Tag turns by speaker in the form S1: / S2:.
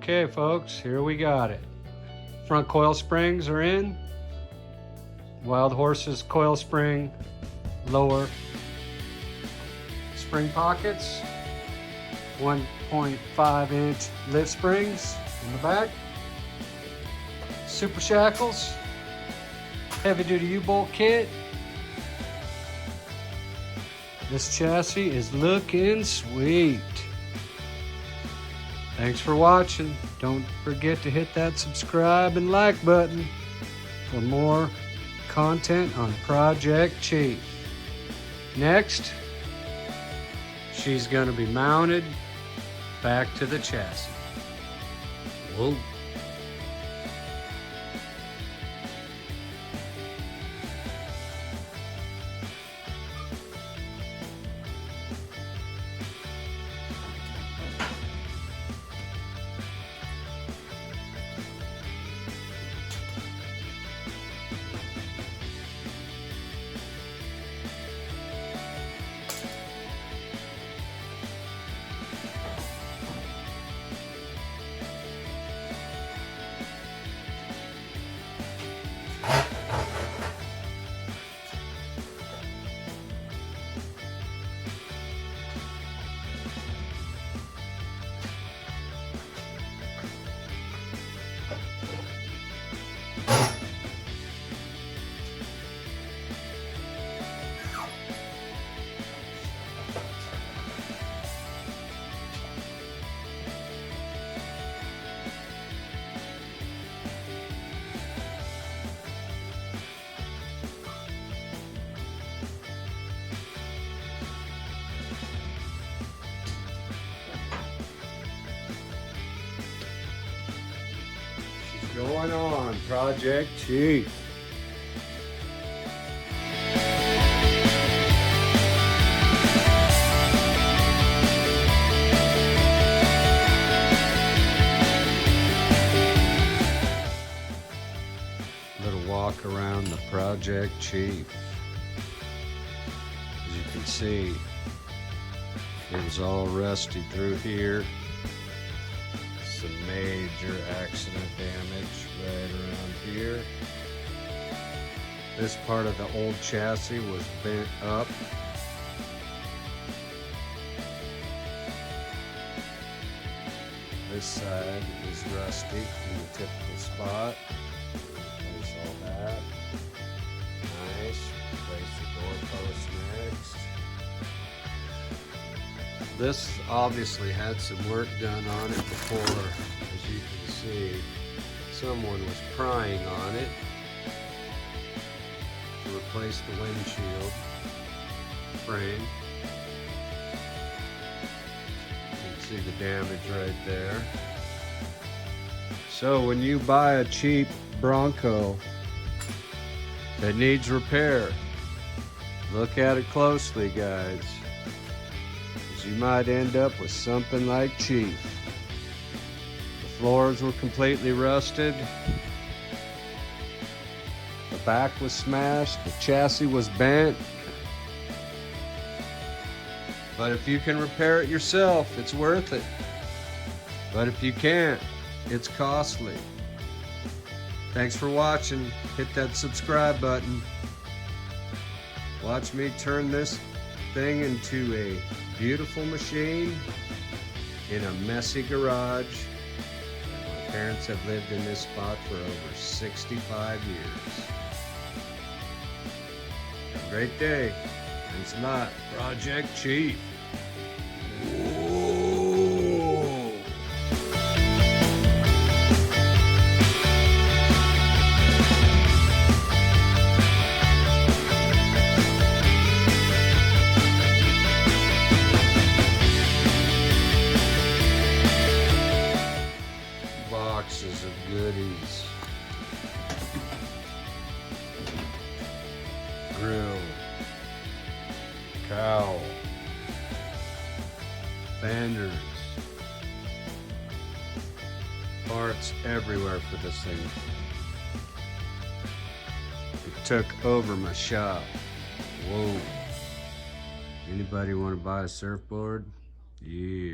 S1: Okay, folks, here we got it. Front coil springs are in. Wild Horse's coil spring, lower spring pockets, 1.5 inch lift springs in the back, super shackles, heavy duty U-bolt kit. This chassis is looking sweet. Thanks for watching. Don't forget to hit that subscribe and like button for more content on Project Chief. Next, she's gonna be mounted back to the chassis. Whoa. Going on, Project Chief. Little walk around the Project Chief. As you can see, it was all rusty through here. Some major accident damage right around here. This part of the old chassis was bent up. This side is rusty in the typical spot. Replace all that. Nice. Replace the doorpost next. This obviously had some work done on it before. As you can see, someone was prying on it to replace the windshield frame. You can see the damage right there. So when you buy a cheap Bronco that needs repair, look at it closely, guys. You might end up with something like Chief. The floors were completely rusted. The back was smashed. The chassis was bent. But if you can repair it yourself, it's worth it. But if you can't, it's costly. Thanks for watching. Hit that subscribe button. Watch me turn this thing into a beautiful machine in a messy garage. And my parents have lived in this spot for over 65 years. Have a great day. Thanks a lot. Project Chief. Whoa. Boxes of goodies. Grill. Cowl. Fenders. Parts everywhere for this thing. It took over my shop. Whoa. Anybody want to buy a surfboard? Yeah.